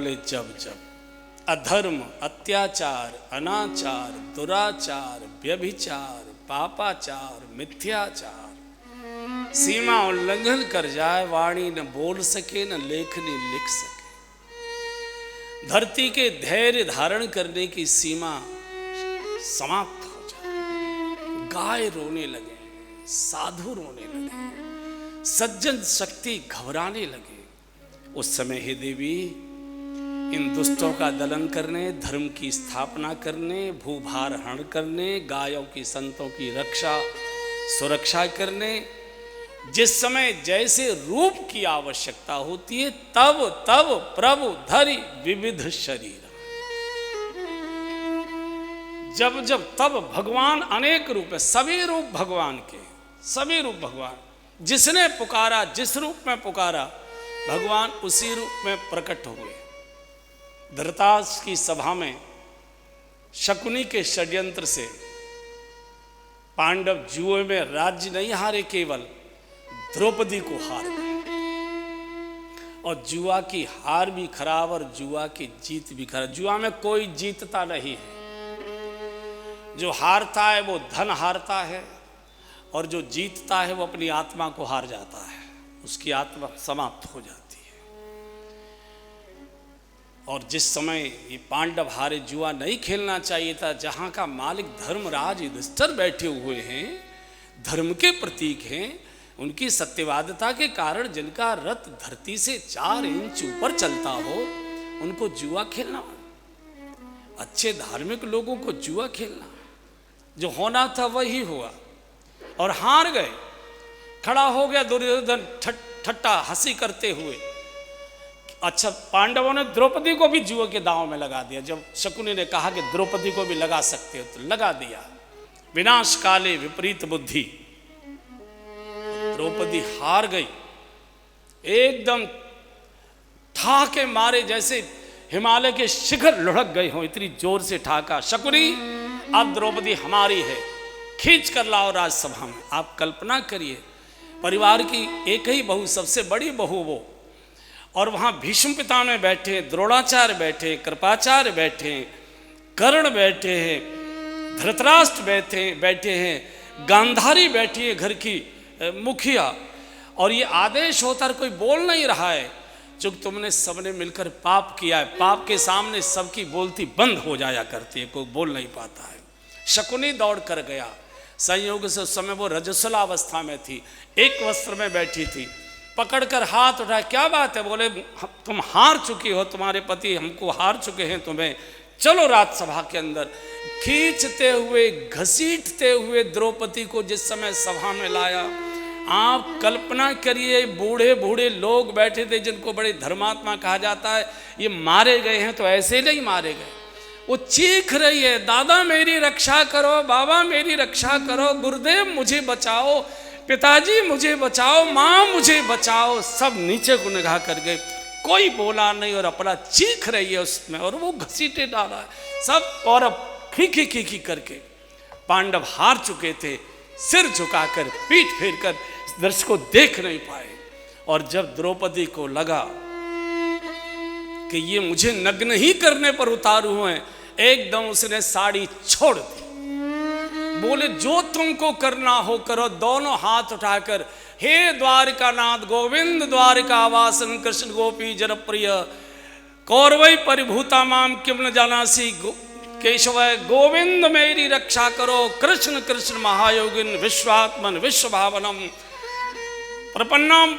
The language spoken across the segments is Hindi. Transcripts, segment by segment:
बोले जब जब अधर्म, अत्याचार, अनाचार, दुराचार, व्यभिचार, पापाचार, मिथ्याचार सीमा उल्लंघन कर जाए, वाणी न बोल सके न लेखनी लिख सके, धरती के धैर्य धारण करने की सीमा समाप्त हो जाए, गाय रोने लगे, साधु रोने लगे, सज्जन शक्ति घबराने लगे, उस समय हे देवी इन दुष्टों का दलन करने, धर्म की स्थापना करने, भूभार हरण करने, गायों की संतों की रक्षा सुरक्षा करने, जिस समय जैसे रूप की आवश्यकता होती है तब तब प्रभु धरि विविध शरीर, जब जब तब भगवान अनेक रूप है, सभी रूप भगवान के, सभी रूप भगवान, जिसने पुकारा जिस रूप में पुकारा भगवान उसी रूप में प्रकट हुए। धृतराष्ट्र की सभा में शकुनी के षड्यंत्र से पांडव जुए में राज्य नहीं हारे, केवल द्रौपदी को हार गए, और जुआ की हार भी खराब और जुआ की जीत भी खराब। जुआ में कोई जीतता नहीं है, जो हारता है वो धन हारता है, और जो जीतता है वो अपनी आत्मा को हार जाता है, उसकी आत्मा समाप्त हो जाती है। और जिस समय ये पांडव हारे, जुआ नहीं खेलना चाहिए था, जहाँ का मालिक धर्मराज युधिष्ठिर बैठे हुए हैं, धर्म के प्रतीक हैं, उनकी सत्यवादिता के कारण जिनका रथ धरती से 4 इंच ऊपर चलता हो, उनको जुआ खेलना, अच्छे धार्मिक लोगों को जुआ खेलना, जो होना था वही हुआ, और हार गए। खड़ा हो गया दुर्योधन ठट्टा हंसी करते हुए। अच्छा, पांडवों ने द्रौपदी को भी जुए के दांव में लगा दिया। जब शकुनी ने कहा कि द्रौपदी को भी लगा सकते हो, तो लगा दिया। विनाश काले विपरीत बुद्धि, द्रौपदी हार गई, एकदम ठाके मारे जैसे हिमालय के शिखर लुढ़क गए हो, इतनी जोर से ठाका। शकुनी, अब द्रौपदी हमारी है, खींच कर लाओ राजसभा में। आप कल्पना करिए, परिवार की एक ही बहू, सबसे बड़ी बहू वो, और वहाँ भीष्म पितामह बैठे, द्रोणाचार्य बैठे, कृपाचार्य बैठे, कर्ण बैठे हैं, धृतराष्ट्र बैठे हैं, गांधारी बैठी है घर की मुखिया, और ये आदेश होता है, कोई बोल नहीं रहा है, चूंकि तुमने सबने मिलकर पाप किया है। पाप के सामने सबकी बोलती बंद हो जाया करती है, कोई बोल नहीं पाता है। शकुनी दौड़ कर गया, संयोग से उस समय वो रजस्वलावस्था में थी, एक वस्त्र में बैठी थी, पकड़कर हाथ उठाया, क्या बात है? बोले तुम हार चुकी हो, तुम्हारे पति हमको हार चुके हैं, तुम्हें चलो राजसभा के अंदर। खींचते हुए घसीटते हुए द्रौपदी को जिस समय सभा में लाया, आप कल्पना करिए, बूढ़े बूढ़े लोग बैठे थे जिनको बड़े धर्मात्मा कहा जाता है, ये मारे गए हैं तो ऐसे नहीं मारे गए। वो चीख रही है, दादा मेरी रक्षा करो, बाबा मेरी रक्षा करो, गुरुदेव मुझे बचाओ, पिताजी मुझे बचाओ, माँ मुझे बचाओ। सब नीचे को निगाह कर गए, कोई बोला नहीं, और अपना चीख रही है उसमें, और वो घसीटे डाला है सब। और अब खीखी खीखी करके पांडव हार चुके थे, सिर झुकाकर पीठ फेर कर दृश्य को देख नहीं पाए। और जब द्रौपदी को लगा कि ये मुझे नग्न ही करने पर उतारू हैं, एकदम उसने साड़ी छोड़ दी। बोले जो तुमको करना हो करो। दोनों हाथ उठाकर, हे द्वारिकानाथ गोविंद द्वारिका वासन कृष्ण गोपी जनप्रिय, कौरवै परिभूता माम किम न जानासी, केशव गोविंद मेरी रक्षा करो, कृष्ण कृष्ण महायोगिन विश्वात्मन विश्वभावनम प्रपन्नम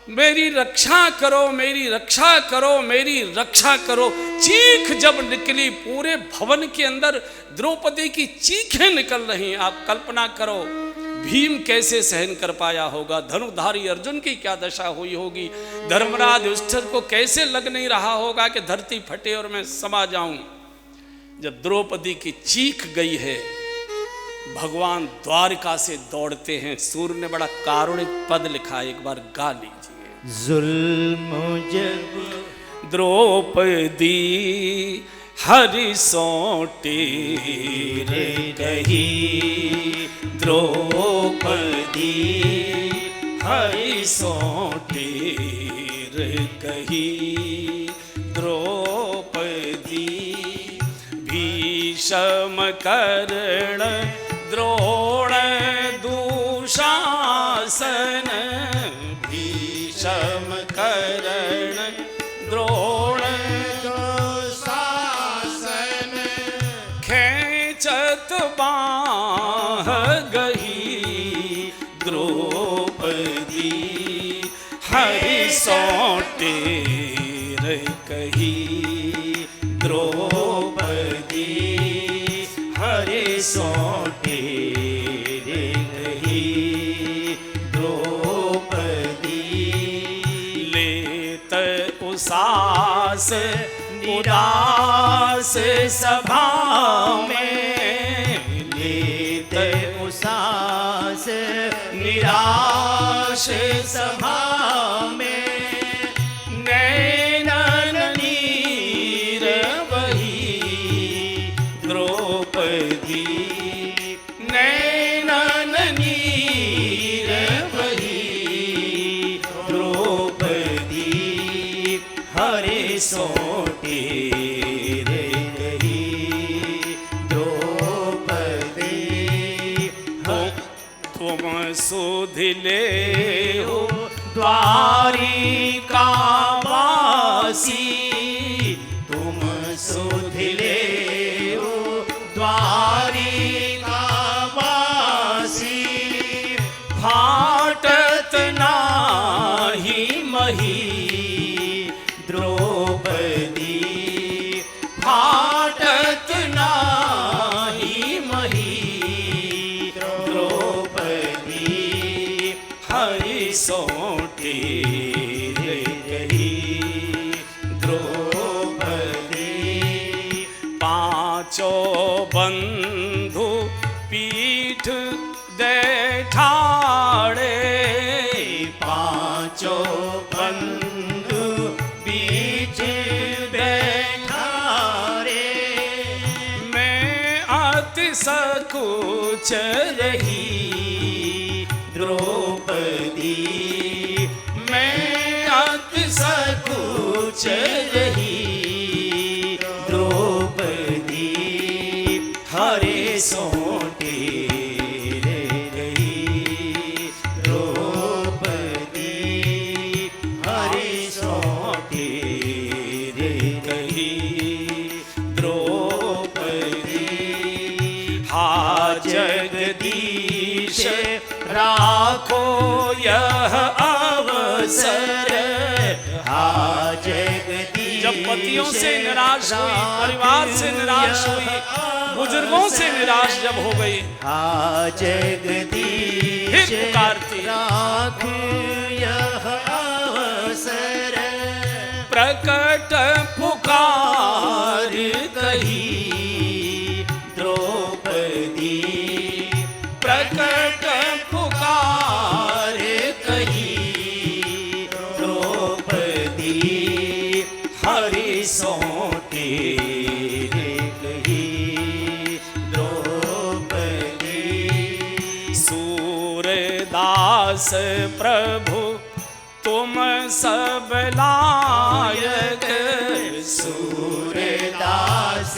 मेरी रक्षा करो, मेरी रक्षा करो, मेरी रक्षा करो। चीख जब निकली, पूरे भवन के अंदर द्रौपदी की चीखें निकल रही। आप कल्पना करो भीम कैसे सहन कर पाया होगा, धनुधारी अर्जुन की क्या दशा हुई होगी, धर्मराज युधिष्ठिर को कैसे लग नहीं रहा होगा कि धरती फटे और मैं समा जाऊं। जब द्रौपदी की चीख गई है, भगवान द्वारिका से दौड़ते हैं। सूर्य ने बड़ा कारुणिक पद लिखा, एक बार गा लीजिए। जुल्म जब द्रौपदी हरि सोटी रे कही, द्रौपदी हरि सोटी रे कही, भीषम कर्ण द्रोण दुशासन भीषम कर्ण द्रोण दुशासन खेचत बाह गही द्रौपदी हरि सौटे कही द्रौपदी हरे सौटे कही द्रौपदी लेत उसास उदास सभा में लेत उसास निराश सभा में नैनन नीर बही द्रौपदी नैनन नीर बही द्रौपदी हरे सौटे रही द्रौपदी तुम सुधिले हो द्वारिका वासी तुम सुधिले हो द्वारिका वासी फाटत नाही मही द्रौपदी फाटत नाही मही द्रौपदी हरि सौटे रही द्रौपदी पांचों बंधु पीठ दैठाड़े पांचों बंधु बीच बैठा रे मैं अति सकुच रही द्रौपदी मैं अति सकुच रही द्रौपदी हरे सौटे रही द्रौपदी हरे सौटे रही द्रौपदी हा जगदीश राखो यह अवसर हा जगदीश जब पतियों से निराश हुई, परिवार से निराश हुई, बुजुर्गों से निराश जब हो गई, हा जगदीश फिर पुकारती राख यह अवसर प्रकट पुकार कही द्रौपदी प्रकट पुकार कही द्रौपदी हरि सौटे कही द्रौपदी सूरदास प्रभु तुम सब लायक सूरदास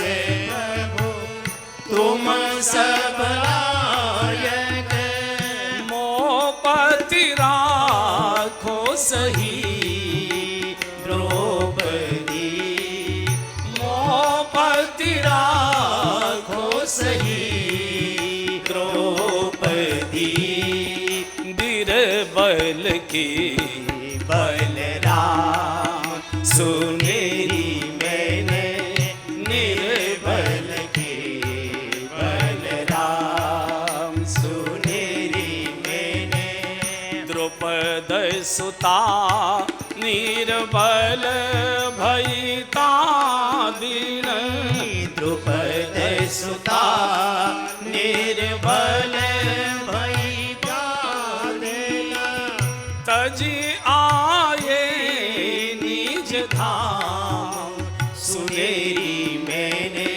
प्रभु तुम सब लायक मोपति राखो सही द्रौपदी मोपति राखो सही द्रौपदी बीरबल की बलराम सुनेरी मैंने निर्बल के बलराम सुनेरी मैंने द्रुपद सुता निर्बल भयता दीन द्रुपद सुता निर्बल भयता दीन तजी आए निज धाम सुनेरी मैंने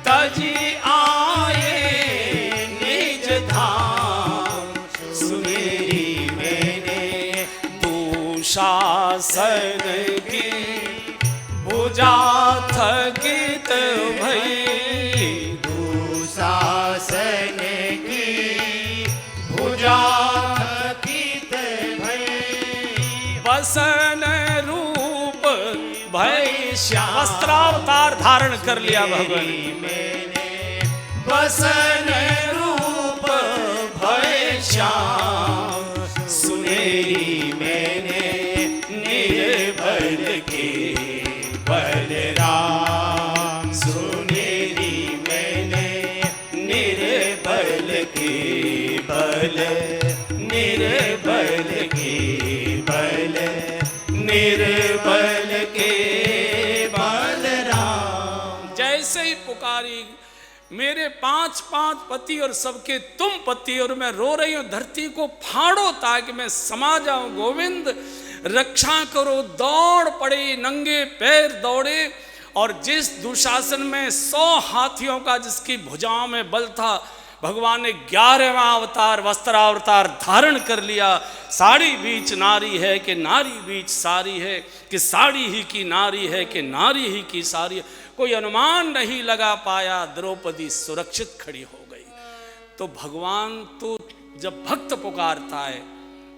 तजी आए निज धाम सुनेरी मैंने दुशासन की भुजा थकित भई धारण कर लिया भगवान। मैंने बसन रूप भय श्याम, सुनेरी मैंने निर्बल के बलराम, सुनेरी मैंने निर्बल के बल, निर्बल के बल, निर्बल के बलराम। जैसे ही पुकारी, मेरे 5 पति और सबके तुम पति, और मैं रो रही हूं, धरती को फाड़ो ताकि मैं समा जाऊं। गोविंद रक्षा करो। दौड़ पड़े, नंगे पैर दौड़े, और जिस दुशासन में 100 हाथियों का जिसकी भुजाओं में बल था, भगवान ने 11वां अवतार वस्त्रावतार धारण कर लिया। साड़ी बीच नारी है कि नारी बीच साड़ी है, कि साड़ी ही की नारी है कि नारी ही की साड़ी है। कोई अनुमान नहीं लगा पाया, द्रौपदी सुरक्षित खड़ी हो गई। तो भगवान तो जब भक्त पुकारता है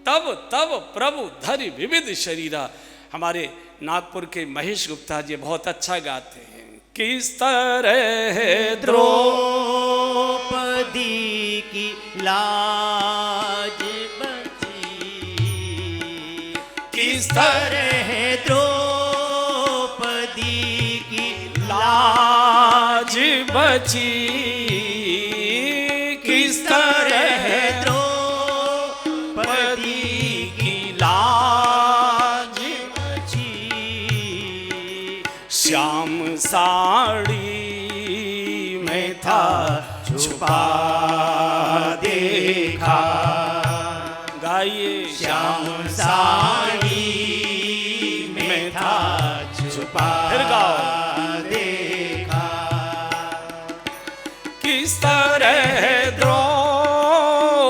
तब तब प्रभु धरि विविध शरीरा। हमारे नागपुर के महेश गुप्ता जी बहुत अच्छा गाते हैं। किस तरह द्रौपदी की लाज बची, किस तरह द्रौपदी की लाज बची, किस तरह द्रौपदी की लाज बची, श्याम साड़ी में था छुपा देखा। गाइए। श्याम साड़ी में था छुपा फिर गाओ। देखा। किस तरह द्रौपदी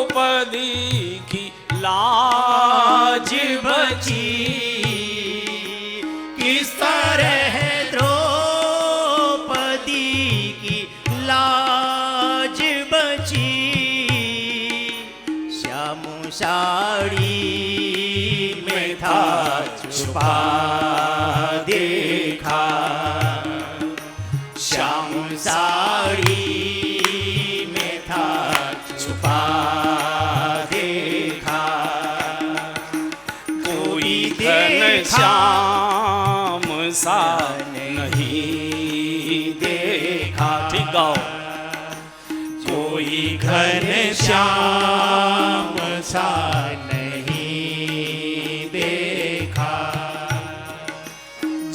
की लाज बची, किस तरह द्रौपदी की लाज बची, श्याम साड़ी में था छुपा देखा। श्याम साड़ी में था छुपा देखा। कोई देखा श्याम सा नहीं देखा। ठीक गाओ। कोई घन श्याम सा नहीं देखा।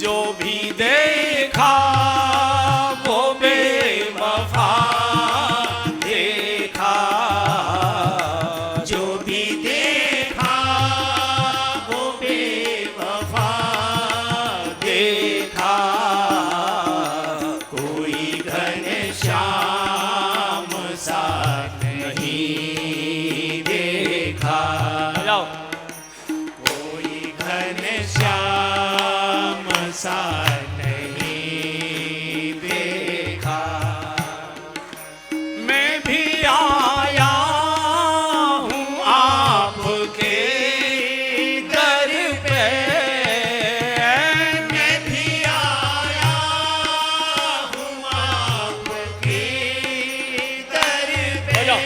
जो भी देखा वो बेवफा देखा, जो भी देखा वो बेवफा देखा। कोई घन श्याम सा नहीं देखा। जाओ। कोई घन श्याम सा नहीं देखा। मैं भी आया हूँ आपके दर पे, मैं भी आया हूँ आपके दर पे। जाओ।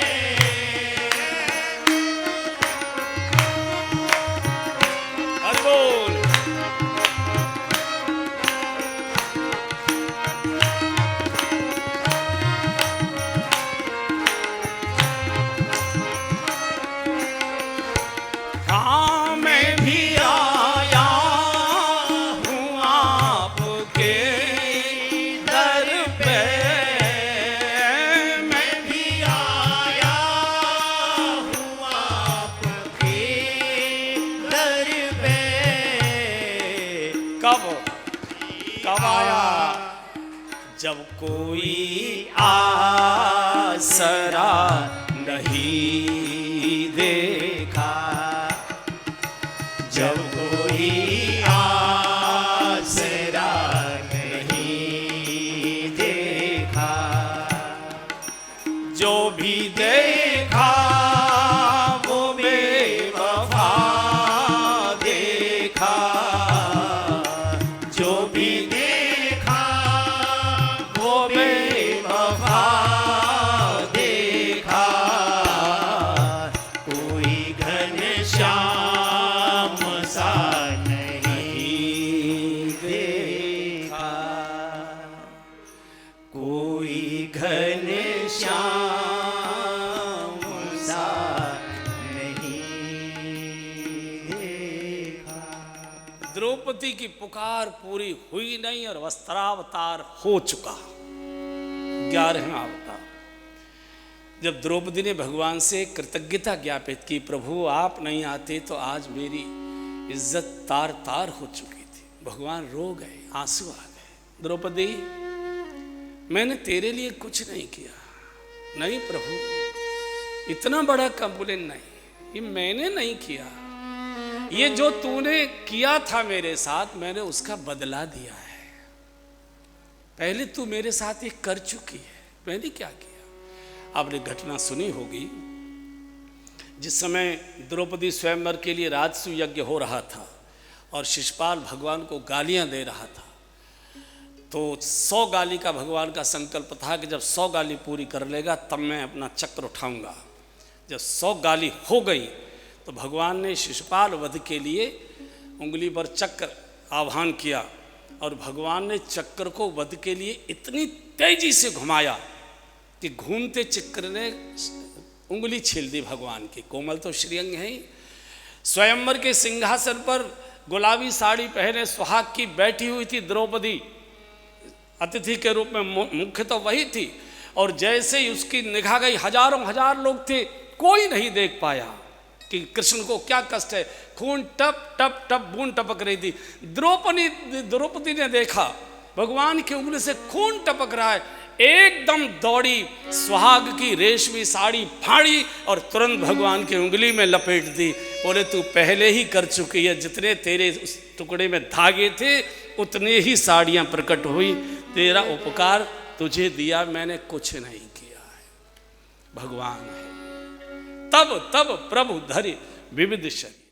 हरि बोल। हाँ मैं भी आया हूँ आपके दर पे, मैं भी आया हूँ आपके दर पे। कब कब आया? जब कोई आसरा नहीं देखा, जब कोई आसरा नहीं देखा। जो भी देखा वो बेवफा देखा, जो भी देखा घन श्याम सा नहीं देखा। द्रौपदी की पुकार पूरी हुई नहीं और वस्त्रावतार हो चुका। 11वां अवतार। जब द्रौपदी ने भगवान से कृतज्ञता ज्ञापित की, प्रभु आप नहीं आते तो आज मेरी इज्जत तार तार हो चुकी थी। भगवान रो गए, आंसू आ गए। द्रौपदी, मैंने तेरे लिए कुछ नहीं किया। नहीं प्रभु, इतना बड़ा कंप्लेन नहीं, ये मैंने नहीं किया। ये जो तूने किया था मेरे साथ, मैंने उसका बदला दिया है। पहले तू मेरे साथ ये कर चुकी है, मैंने क्या किया। आपने घटना सुनी होगी, जिस समय द्रौपदी स्वयंवर के लिए राजसूय यज्ञ हो रहा था और शिशुपाल भगवान को गालियां दे रहा था, तो 100 गाली का भगवान का संकल्प था कि जब 100 गाली पूरी कर लेगा तब मैं अपना चक्र उठाऊंगा। जब 100 गाली हो गई तो भगवान ने शिशुपाल वध के लिए उंगली पर चक्र आह्वान किया और भगवान ने चक्र को वध के लिए इतनी तेजी से घुमाया कि घूमते चक्र ने उंगली छील दी भगवान की। कोमल तो श्रीअंग है ही। स्वयंवर के सिंहासन पर गुलाबी साड़ी पहने सुहाग की बैठी हुई थी द्रौपदी, अतिथि के रूप में मुख्य तो वही थी। और जैसे ही उसकी निगाह गई, हजारों हजार लोग थे, कोई नहीं देख पाया कि कृष्ण को क्या कष्ट है। खून टप टप टप बूंद टपक रही थी। द्रौपदी ने देखा भगवान की उंगली से खून टपक रहा है, एकदम दौड़ी, सुहाग की रेशमी साड़ी फाड़ी और तुरंत भगवान की उंगली में लपेट दी। बोले तू पहले ही कर चुकी है, जितने तेरे उस टुकड़े में धागे थे उतने ही साड़ियां प्रकट हुई। तेरा उपकार तुझे दिया, मैंने कुछ नहीं किया है, भगवान है। तब प्रभु धरि विविध शरीर।